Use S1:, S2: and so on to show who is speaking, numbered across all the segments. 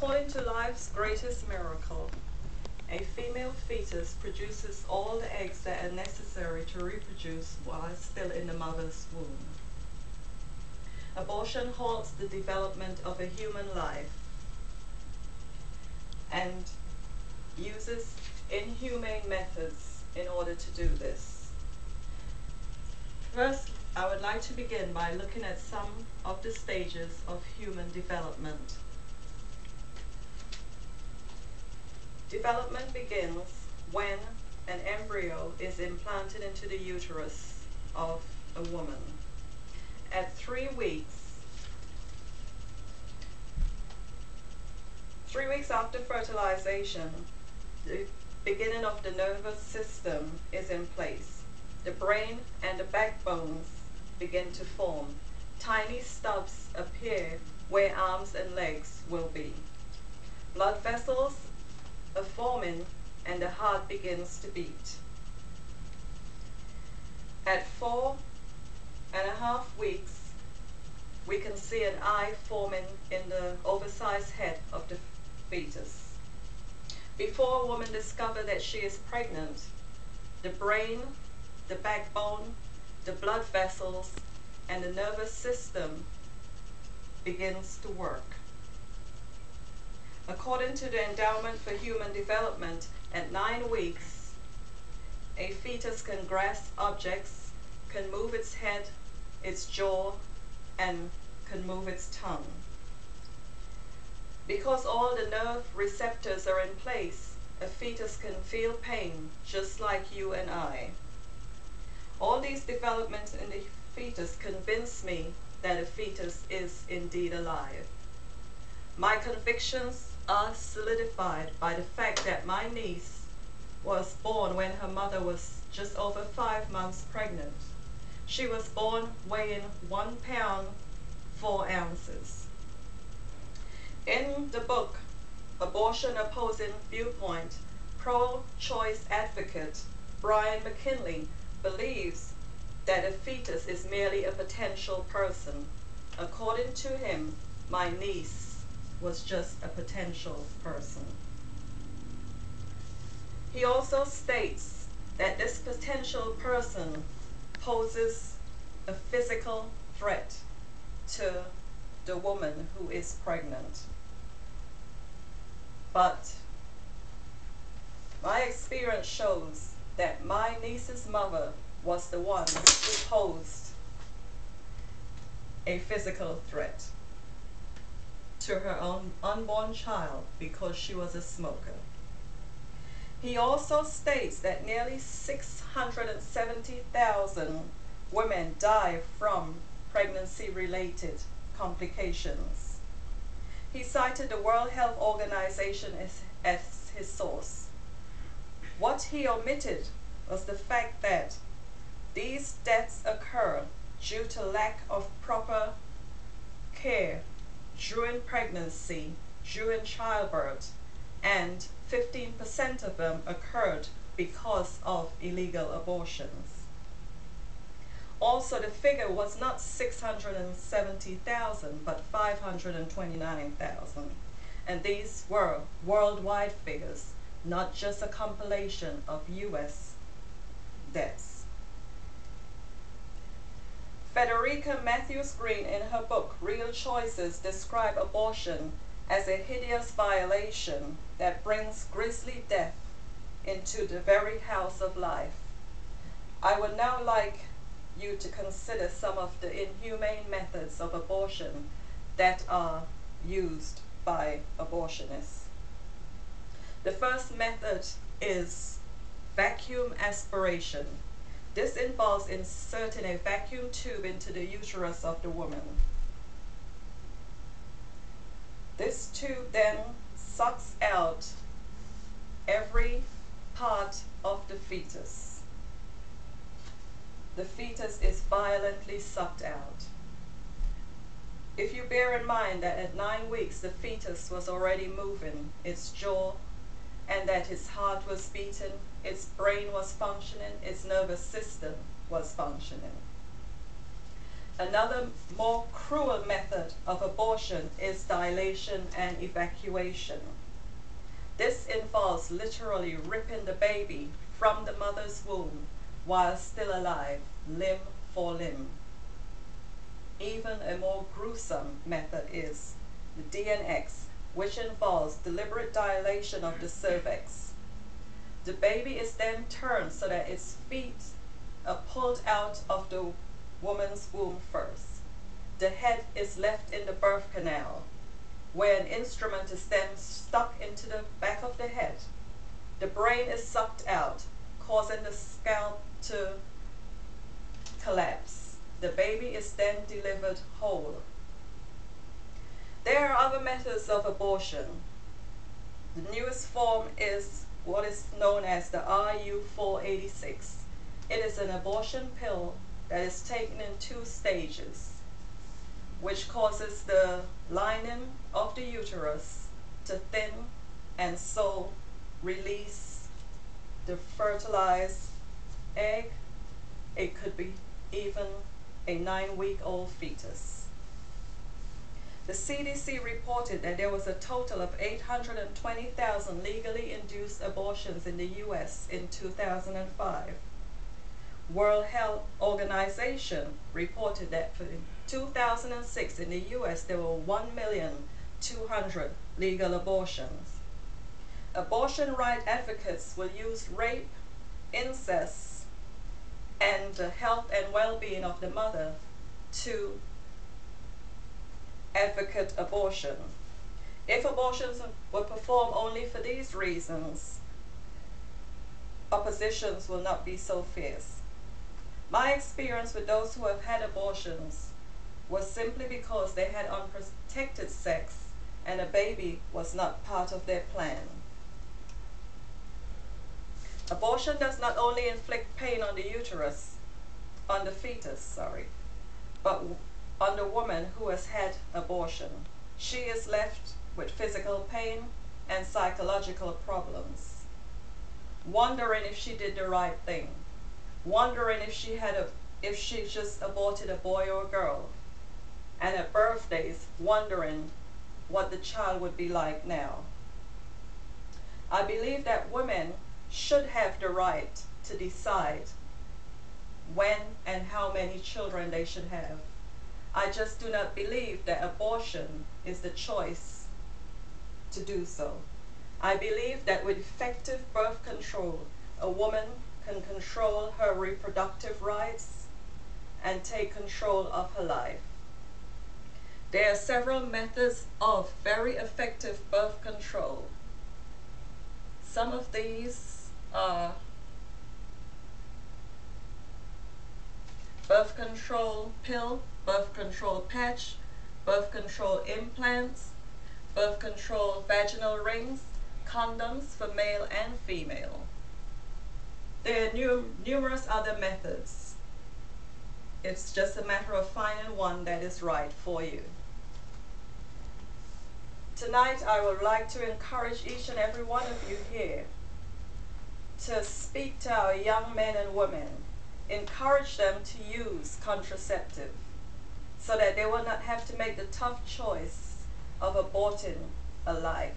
S1: According to life's greatest miracle, a female fetus produces all the eggs that are necessary to reproduce while still in the mother's womb. Abortion halts the development of a human life and uses inhumane methods in order to do this. First, I would like to begin by looking at some of the stages of human development. Development begins when an embryo is implanted into the uterus of a woman. At 3 weeks after fertilization, the beginning of the nervous system is in place. The brain and the backbones begin to form. Tiny stubs appear where arms and legs will be. Blood vessels are forming and the heart begins to beat. At 4.5 weeks, we can see an eye forming in the oversized head of the fetus. Before a woman discovers that she is pregnant, the brain, the backbone, the blood vessels, and the nervous system begins to work. According to the Endowment for Human Development, at 9 weeks, a fetus can grasp objects, can move its head, its jaw, and can move its tongue. Because all the nerve receptors are in place, a fetus can feel pain just like you and I. All these developments in the fetus convince me that a fetus is indeed alive. My convictions are solidified by the fact that my niece was born when her mother was just over 5 months pregnant. She was born weighing 1 pound, 4 ounces. In the book, Abortion Opposing Viewpoint, pro-choice advocate Brian McKinley believes that a fetus is merely a potential person. According to him, my niece was just a potential person. He also states that this potential person poses a physical threat to the woman who is pregnant. But my experience shows that my niece's mother was the one who posed a physical threat to her own unborn child because she was a smoker. He also states that nearly 670,000 women die from pregnancy-related complications. He cited the World Health Organization as his source. What he omitted was the fact that these deaths occur due to lack of proper care during pregnancy, during childbirth, and 15% of them occurred because of illegal abortions. Also, the figure was not 670,000, but 529,000. And these were worldwide figures, not just a compilation of US deaths. Frederica Matthews Green, in her book Real Choices, described abortion as a hideous violation that brings grisly death into the very house of life. I would now like you to consider some of the inhumane methods of abortion that are used by abortionists. The first method is vacuum aspiration. This involves inserting a vacuum tube into the uterus of the woman. This tube then sucks out every part of the fetus. The fetus is violently sucked out. If you bear in mind that at 9 weeks the fetus was already moving its jaw, and that its heart was beating, its brain was functioning, its nervous system was functioning. Another more cruel method of abortion is dilation and evacuation. This involves literally ripping the baby from the mother's womb while still alive, limb for limb. Even a more gruesome method is the DNX, which involves deliberate dilation of the cervix. The baby is then turned so that its feet are pulled out of the woman's womb first. The head is left in the birth canal, where an instrument is then stuck into the back of the head. The brain is sucked out, causing the scalp to collapse. The baby is then delivered whole. There are other methods of abortion. The newest form is what is known as the RU486. It is an abortion pill that is taken in 2 stages, which causes the lining of the uterus to thin and so release the fertilized egg. It could be even a 9-week-old fetus. The CDC reported that there was a total of 820,000 legally induced abortions in the U.S. in 2005. World Health Organization reported that for 2006 in the U.S. there were 1,200,000 legal abortions. Abortion right advocates will use rape, incest, and the health and well-being of the mother to advocate abortion. If abortions were performed only for these reasons, oppositions will not be so fierce. My experience with those who have had abortions was simply because they had unprotected sex and a baby was not part of their plan. Abortion does not only inflict pain on the uterus, on the fetus, but on the woman who has had abortion. She is left with physical pain and psychological problems, wondering if she did the right thing, wondering if she just aborted a boy or a girl, and at birthdays wondering what the child would be like now. I believe that women should have the right to decide when and how many children they should have. I just do not believe that abortion is the choice to do so. I believe that with effective birth control, a woman can control her reproductive rights and take control of her life. There are several methods of very effective birth control. Some of these are birth control pill, birth control patch, birth control implants, birth control vaginal rings, condoms for male and female. There are numerous other methods. It's just a matter of finding one that is right for you. Tonight I would like to encourage each and every one of you here to speak to our young men and women, encourage them to use contraceptive so that they will not have to make the tough choice of aborting a life,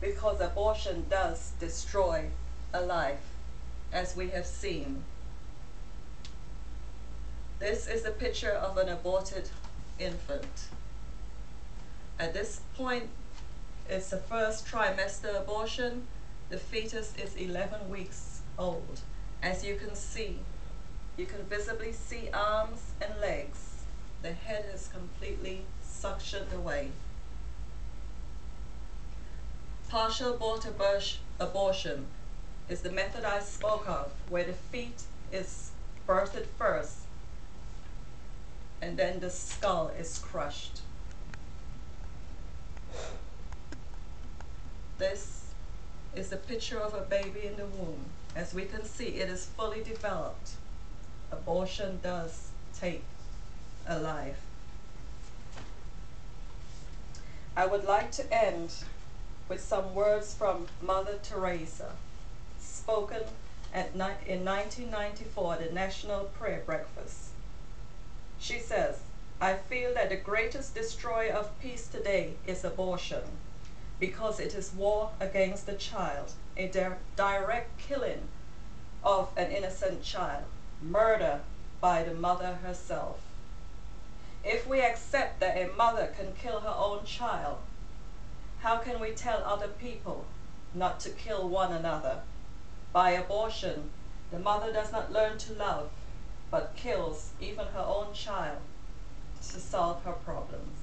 S1: because abortion does destroy a life, as we have seen. This is a picture of an aborted infant. At this point, it's the first trimester abortion. The fetus is 11 weeks old. As you can see, you can visibly see arms and legs. The head is completely suctioned away. Partial abortion is the method I spoke of, where the feet is birthed first and then the skull is crushed. This is a picture of a baby in the womb. As we can see, it is fully developed. Abortion does take a life. I would like to end with some words from Mother Teresa, spoken in 1994 at the National Prayer Breakfast. She says, I feel that the greatest destroyer of peace today is abortion, because it is war against the child, a direct killing of an innocent child, murder by the mother herself. If we accept that a mother can kill her own child, how can we tell other people not to kill one another? By abortion, the mother does not learn to love, but kills even her own child to solve her problems.